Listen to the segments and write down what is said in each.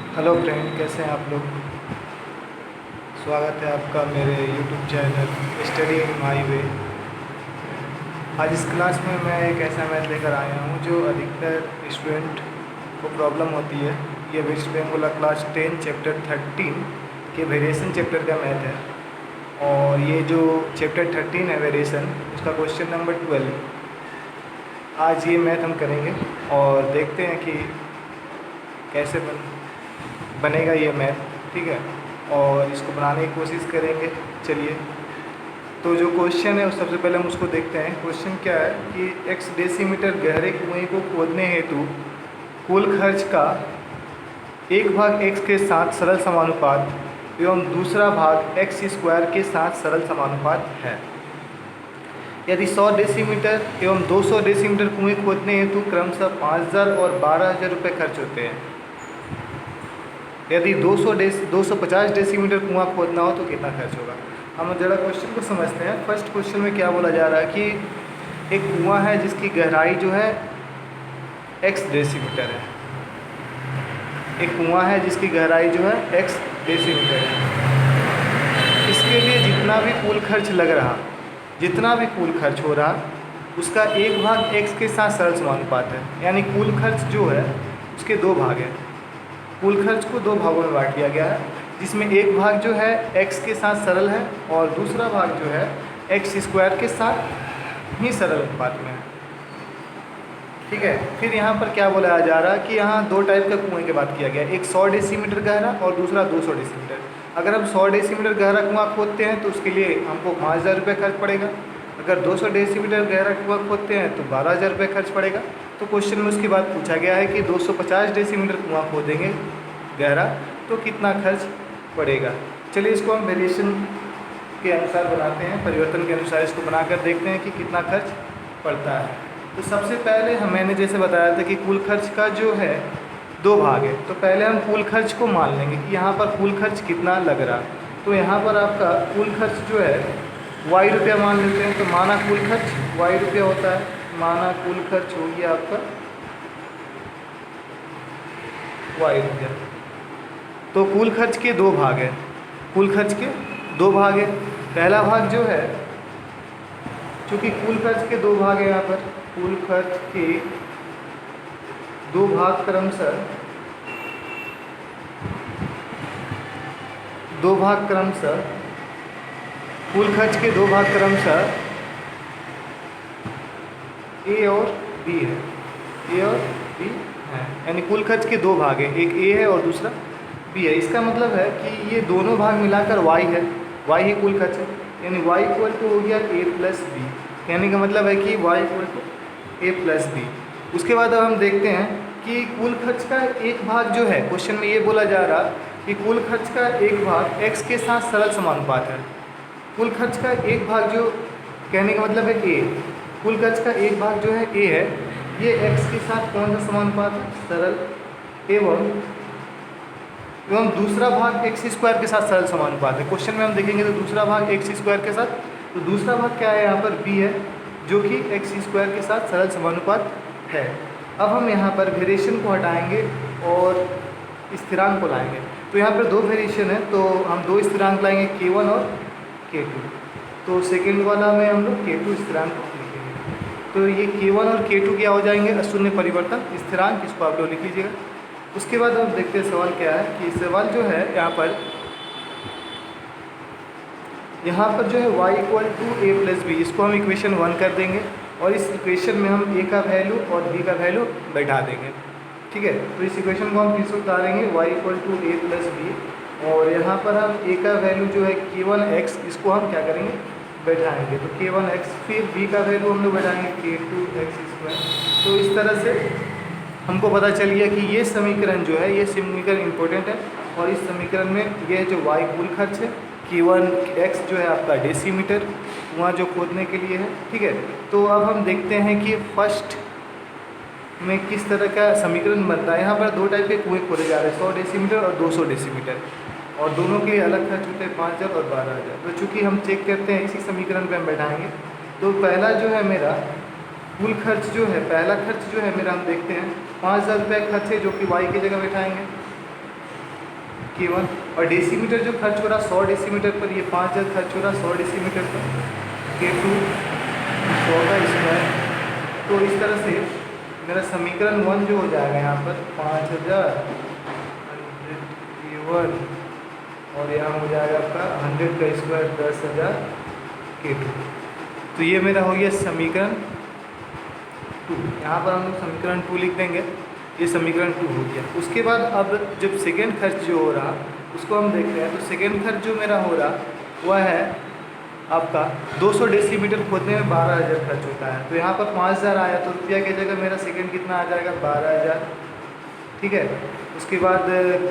Hello friend, कैसे हैं आप लोग। स्वागत है आपका मेरे यूट्यूब चैनल स्टडी इन माई वे। आज इस क्लास में मैं एक ऐसा मैथ लेकर आया हूँ जो अधिकतर स्टूडेंट को प्रॉब्लम होती है। ये वेस्ट बंगाल क्लास 10 चैप्टर 13 के वेरिएशन चैप्टर का मैथ है। और ये जो चैप्टर 13 है वेरिएशन, उसका क्वेश्चन नंबर 12 आज ये मैथ हम करेंगे और देखते हैं कि कैसे बनेगा ये मैथ। ठीक है, और इसको बनाने की कोशिश करेंगे। चलिए, तो जो क्वेश्चन है वो सबसे पहले हम उसको देखते हैं। क्वेश्चन क्या है कि x डेसीमीटर गहरे कुएं को खोदने हेतु कुल खर्च का एक भाग x के साथ सरल समानुपात एवं दूसरा भाग x स्क्वायर के साथ सरल समानुपात है। यदि 100 डेसीमीटर एवं 200 डेसीमीटर कुएं खोदने हेतु क्रमशः 5000 और 12000 रुपये खर्च होते हैं। यदि 250 डेसीमीटर कुआं खोदना हो तो कितना खर्च होगा। हम जरा क्वेश्चन को समझते हैं। फर्स्ट क्वेश्चन में क्या बोला जा रहा है कि एक कुआं है जिसकी गहराई जो है x डेसीमीटर है। एक कुआं है जिसकी गहराई जो है x डेसीमीटर है। इसके लिए जितना भी कुल खर्च लग रहा, जितना भी कुल खर्च हो रहा, उसका एक भाग x के साथ सरल समानुपात है। यानी कुल खर्च जो है उसके दो भाग हैं। कुल खर्च को दो भागों में बांट दिया गया है, जिसमें एक भाग जो है x के साथ सरल है और दूसरा भाग जो है x स्क्वायर के साथ ही सरल अनुपात में है। ठीक है, फिर यहाँ पर क्या बोला जा रहा है कि यहाँ दो टाइप का कुएं की बात किया गया है। एक 100 डेसीमीटर गहरा और दूसरा 200 डेसीमीटर। अगर हम 100 डेसीमीटर गहरा कुआं खोदते हैं तो उसके लिए हमको 5000 रुपये खर्च पड़ेगा। अगर 200 डेसीमीटर गहरा कुआं खोदते हैं तो 12000 रुपये खर्च पड़ेगा। तो क्वेश्चन में उसके बाद पूछा गया है कि 250 डेसीमीटर कुआं खोदेंगे गहरा तो कितना खर्च पड़ेगा। चलिए इसको हम वेरिएशन के अनुसार बनाते हैं, परिवर्तन के अनुसार इसको बनाकर देखते हैं कि कितना खर्च पड़ता है। तो सबसे पहले मैंने जैसे बताया था कि कुल खर्च का जो है दो भाग है, तो पहले हम कुल खर्च को मान लेंगे कि यहाँ पर कुल खर्च कितना लग रहा। तो यहाँ पर आपका कुल खर्च जो है y रुपया मान लेते हैं। तो माना कुल खर्च y रुपया होता है। माना कुल खर्च हो गया आपका y रुपया। तो कुल खर्च के दो भाग हैं। कुल खर्च के दो भाग हैं। पहला भाग जो है, चूँकि कुल खर्च के दो भाग हैं, यहाँ पर कुल खर्च के दो भाग क्रमशः कुल खर्च के दो भाग क्रमशः ए और बी है। ए और बी है, यानी कुल खर्च के दो भाग हैं, एक ए है और दूसरा बी है। इसका मतलब है कि ये दोनों भाग मिलाकर y है, y ही कुल खर्च है। यानी y इक्वल टू हो गया a प्लस बी। कहने का मतलब है कि y equal to a plus B. उसके बाद अब हम देखते हैं कि कुल खर्च का एक भाग जो है, क्वेश्चन में ये बोला जा रहा कि कुल खर्च का एक भाग x के साथ सरल समानुपात है। कुल खर्च का एक भाग जो, कहने का मतलब है a, कुल खर्च का एक भाग जो है a है, ये x के साथ कौन सा समानुपात है, सरल। एवं दूसरा भाग एक्स स्क्वायर के साथ सरल समानुपात है। क्वेश्चन में हम देखेंगे तो दूसरा भाग एक्स स्क्वायर के साथ, तो दूसरा भाग क्या है, यहाँ पर बी है, जो कि एक्स स्क्वायर के साथ सरल समानुपात है। अब हम यहाँ पर वेरिएशन को हटाएंगे और स्थिरांक को लाएंगे। तो यहाँ पर दो वेरिएशन है, तो हम दो स्थिरांक लाएंगे k1 और k2। तो सेकेंड वाला में हम लोग k2 स्थिरांक लिखेंगे। तो ये k1 और k2 क्या हो जाएंगे, अशून्य परिवर्तन स्थिरांक। इसको आप लोग लिख लीजिएगा। उसके बाद हम देखते हैं सवाल क्या है कि सवाल जो है यहाँ पर जो है y equal to A plus B, इसको हम इक्वेशन 1 कर देंगे और इस इक्वेशन में हम a का वैल्यू और b का वैल्यू बैठा देंगे। ठीक है, तो इस इक्वेशन को हम फिर से उतारेंगे y equal to A plus B, और यहाँ पर हम a का वैल्यू जो है k1x, इसको हम क्या करेंगे, बैठाएंगे। तो k1x, फिर b का वैल्यू हम लोग बैठाएंगे k2x स्क्वायर। तो इस तरह से हमको पता चल गया कि ये समीकरण जो है, ये समीकरण इम्पोर्टेंट है। और इस समीकरण में ये जो y कुल खर्च है, k1x जो है आपका डेसीमीटर कुआं जो खोदने के लिए है। ठीक है, तो अब हम देखते हैं कि फर्स्ट में किस तरह का समीकरण बनता है। यहाँ पर दो टाइप के कुएँ खोदे जा रहे हैं, 100 डेसीमीटर और 200 डेसीमीटर, और दोनों के लिए अलग खर्च होते हैं 5000 और 12000। तो चूँकि हम चेक करते हैं, इसी समीकरण पर हम बैठाएँगे। तो पहला जो है मेरा कुल खर्च जो है, पहला खर्च जो है मेरा, हम देखते हैं 5000 रुपये खर्च है, जो कि y की जगह बैठाएंगे। K1। और डेसीमीटर जो खर्च हो रहा 100 डेसीमीटर पर, ये 5000 खर्च हो रहा 100 डेसीमीटर पर, K2 100 का स्क्वायर। तो इस तरह से मेरा समीकरण 1 जो हो जाएगा यहाँ पर 5000 K1 और यहाँ हो जाएगा आपका 100 का स्क्वायर 10,000 K2। तो ये मेरा हो गया समीकरण 2। यहाँ पर हम लोग समीकरण 2 लिख देंगे, ये समीकरण 2 हो गया। उसके बाद अब जब सेकेंड खर्च जो हो रहा उसको हम देखते हैं। तो सेकेंड खर्च जो मेरा हो रहा वह है आपका 200 डेसीमीटर खोदने में 12,000 खर्च होता है। तो यहाँ पर 5,000 आया तो रुपया की जगह मेरा सेकेंड कितना आ जाएगा 12,000, ठीक है। उसके बाद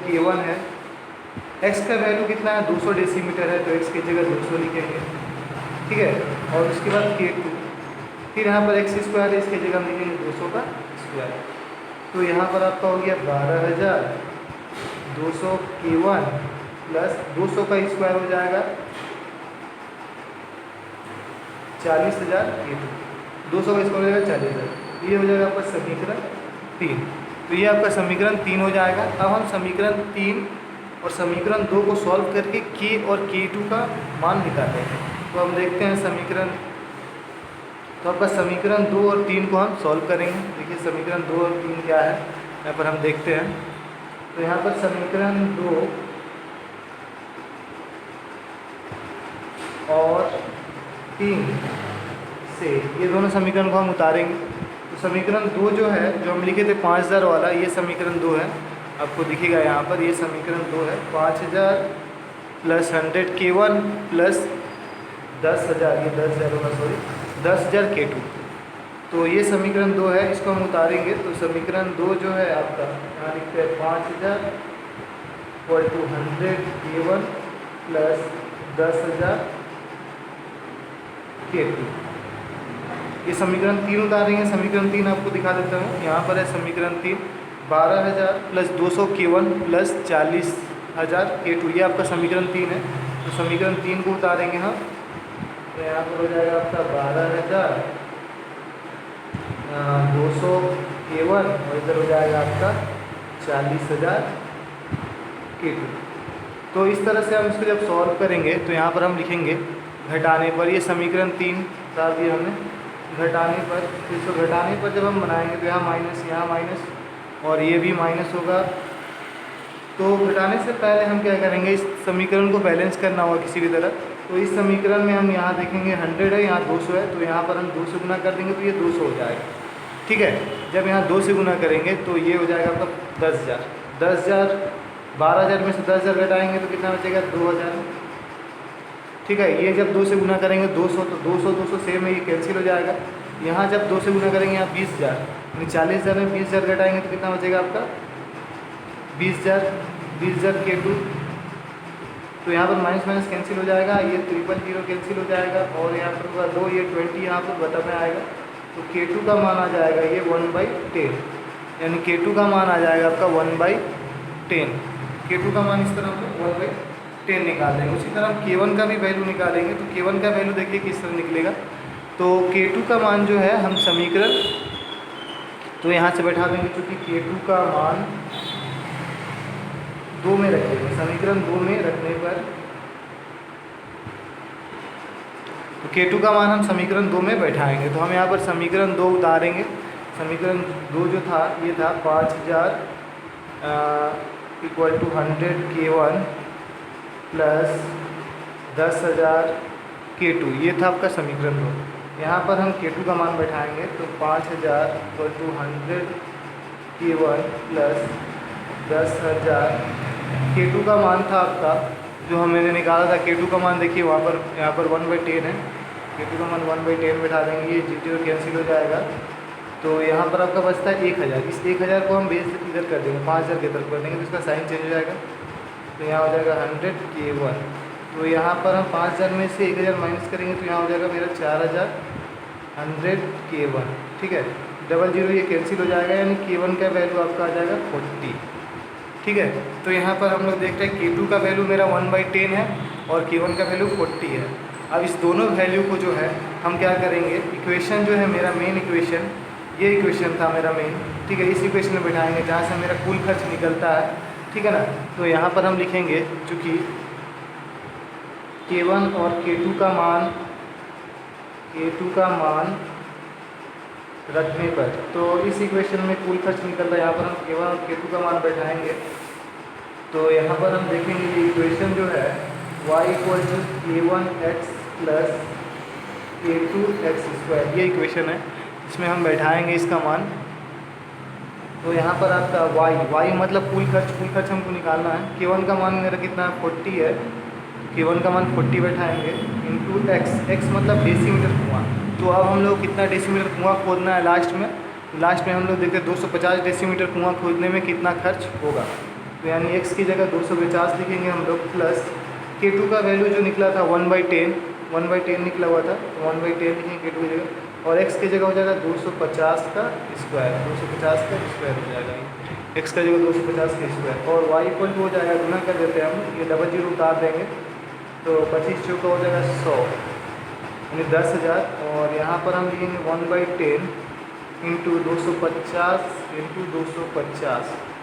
K1 है, x का वैल्यू कितना है 200 डेसीमीटर है, तो x की जगह 200 लिखेंगे, ठीक है। और उसके बाद K2, फिर यहाँ पर x स्क्वायर है, इसकी जगह हम लिखेंगे 200 का स्क्वायर। तो यहाँ पर आपका हो गया 12,000 200 K1 प्लस 200 का स्क्वायर हो जाएगा 40,000 K2। 200 का स्क्वायर हो जाएगा 40,000। ये हो जाएगा आपका समीकरण 3। तो ये आपका समीकरण 3 हो जाएगा। अब हम समीकरण 3 और समीकरण 2 को सॉल्व करके K और K2 का मान निकालते हैं। तो हम देखते हैं समीकरण, तो आपका समीकरण 2 और 3 को हम सॉल्व करेंगे। देखिए समीकरण 2 और 3 क्या है, यहाँ पर हम देखते हैं। तो यहाँ पर समीकरण 2 और 3 से ये दोनों समीकरण को हम उतारेंगे। तो समीकरण 2 जो है, जो हम लिखे थे 5,000 वाला, ये समीकरण 2 है, आपको दिखेगा यहाँ पर, ये समीकरण 2 है। 5,000 प्लस 100 K1 प्लस 10,000, ये 10,000 होगा, सॉरी 10,000 K2। तो ये समीकरण 2 है, इसको हम उतारेंगे। तो समीकरण 2 जो है आपका, यहाँ लिखते हैं 5,000 = 100 K1 प्लस 10,000 K2। ये समीकरण 3 उतारेंगे। समीकरण 3 आपको दिखा देता हूँ, यहाँ पर है समीकरण 3, 12,000 प्लस 200 K1 प्लस 40,000 K2, ये आपका समीकरण 3 है। तो समीकरण 3 को उतारेंगे हम, तो यहाँ पर हो जाएगा आपका 12,000 200 K1 और इधर हो जाएगा आपका 40,000 K2। तो इस तरह से हम इसको जब सॉल्व करेंगे तो यहाँ पर हम लिखेंगे घटाने पर, ये समीकरण 3 बता दिया हमने, घटाने पर, इसको घटाने पर जब हम बनाएंगे तो यहाँ माइनस, यहाँ माइनस और ये भी माइनस होगा। तो घटाने से पहले हम क्या करेंगे, इस समीकरण को बैलेंस करना होगा किसी भी तरह। तो इस समीकरण में हम यहाँ देखेंगे 100 है, यहाँ 200 है, तो यहाँ पर हम 2 से गुना कर देंगे तो ये 200 हो जाएगा, ठीक है। जब यहाँ 2 से गुना करेंगे तो ये हो जाएगा आपका 10,000। 10,000 12,000 में से 10,000 घटाएंगे तो कितना बचेगा 2,000, ठीक है। ये जब 2 से गुना करेंगे 200, तो 200 200 सेम है, ये कैंसिल हो जाएगा। यहाँ जब 2 से गुना करेंगे यहाँ 20,000, यानी 40,000 में 20,000 घटाएंगे तो कितना बचेगा आपका 20,000 K2। तो यहाँ पर माइनस माइनस कैंसिल हो जाएगा, ये 000 कैंसिल हो जाएगा और यहाँ पर होगा 2, ये 20 यहाँ पर बटा में आएगा। तो K2 का मान आ जाएगा ये 1/10, यानी K2 का मान आ जाएगा आपका 1/10। K2 का मान इस तरह हम 1/10 निकाल देंगे। उसी तरह हम K1 का भी वैल्यू निकालेंगे। तो K1 का वैल्यू देखिए किस तरह निकलेगा। तो K2 का मान जो है हम समीकरण, तो यहाँ से बैठा देंगे, क्योंकि K2 का मान 2 में रख देंगे, समीकरण 2 में रखने पर, तो K2 का मान हम समीकरण 2 में बैठाएंगे। तो हम यहाँ पर समीकरण 2 उतारेंगे। समीकरण 2 जो था ये था 5,000 = 100 K1 प्लस 10,000 K2, ये था आपका समीकरण 2। यहाँ पर हम K2 का मान बैठाएंगे। तो 5,000 = 100 K1 प्लस 10,000 K2 का मान था आपका, जो हमने निकाला था K2 का मान, देखिए वहाँ पर, यहाँ पर 1/10 है, K2 का मान 1/10 बैठा देंगे, ये 0 कैंसिल हो जाएगा। तो यहाँ पर आपका बचता है 1,000। इस 1,000 को हम बेस इधर कर देंगे, 5,000 की तरफ कर देंगे, तो इसका साइन चेंज हो जाएगा। तो यहाँ हो जाएगा 100 K1। तो यहाँ पर हम 5,000 में से 1,000 माइनस करेंगे तो यहाँ हो जाएगा मेरा 4,000 100 K1, ठीक है। 00 ये कैंसिल हो जाएगा, यानी K1 का वैल्यू आपका आ जाएगा 40, ठीक है। तो यहाँ पर हम लोग देखते हैं K2 का वैल्यू मेरा 1/10 है और K1 का वैल्यू 40 है। अब इस दोनों वैल्यू को जो है हम क्या करेंगे, इक्वेशन जो है मेरा मेन इक्वेशन, ये इक्वेशन था मेरा मेन, ठीक है, इस इक्वेशन में बैठाएंगे जहाँ से मेरा कुल खर्च निकलता है, ठीक है ना। तो यहाँ पर हम लिखेंगे चूँकि K1 और K2 का मान रखने पर, तो इस इक्वेशन में कुल खर्च निकल रहा है। यहाँ पर हम K1 और K2 का मान बैठाएंगे, तो यहाँ पर हम देखेंगे ये इक्वेशन जो है y = K1x + K2x², ये इक्वेशन है, इसमें हम बैठाएंगे इसका मान। तो यहाँ पर आपका y मतलब कुल खर्च हमको निकालना है। K1 का मान मेरा कितना है, 40 है। K1 का मान 40 बैठाएंगे इंटू x मतलब डेसीमीटर कुआँ। तो अब हम लोग कितना डेसीमीटर कुआँ खोदना है लास्ट में हम लोग देखते हैं 250 डेसीमीटर कुआँ खोदने में कितना खर्च होगा। तो यानी x की जगह 250 लिखेंगे हम लोग, प्लस K2 का वैल्यू जो निकला था 1/10 निकला हुआ था, तो 1/10 लिखेंगे K2 की जगह, और x की जगह हो जाएगा 250 का स्क्वायर हो जाएगा, x का जगह 250 का स्क्वायर, और y इक्वल टू हो जाएगा, गुना कर देते हैं हम, ये डबल जीरो उतार देंगे, तो 25 चौका हो जाएगा 100 यानी 10,000, और यहाँ पर हम लिखेंगे 1/10 इंटू 250,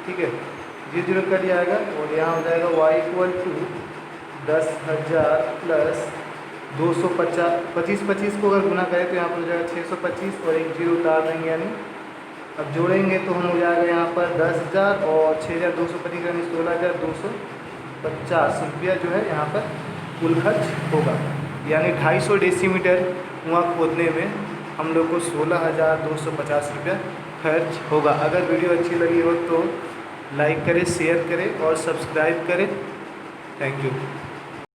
ठीक है, 0 कट जाएगा, और यहाँ हो जाएगा y इक्वल टू 10,000 प्लस 250, 25 को अगर गुना करें तो यहाँ पर हो जाएगा 625, और एक 0 उतार देंगे, यानी अब जोड़ेंगे तो हम हो जाएगा यहाँ पर 10,000 और 6,225 यानी 16,250 रुपया जो है यहाँ पर कुल खर्च होगा। यानी 250 डेसीमीटर कुआँ खोदने में हम लोग को 16,250 रुपया खर्च होगा। अगर वीडियो अच्छी लगी हो तो लाइक करें, शेयर करें और सब्सक्राइब करें। Thank you.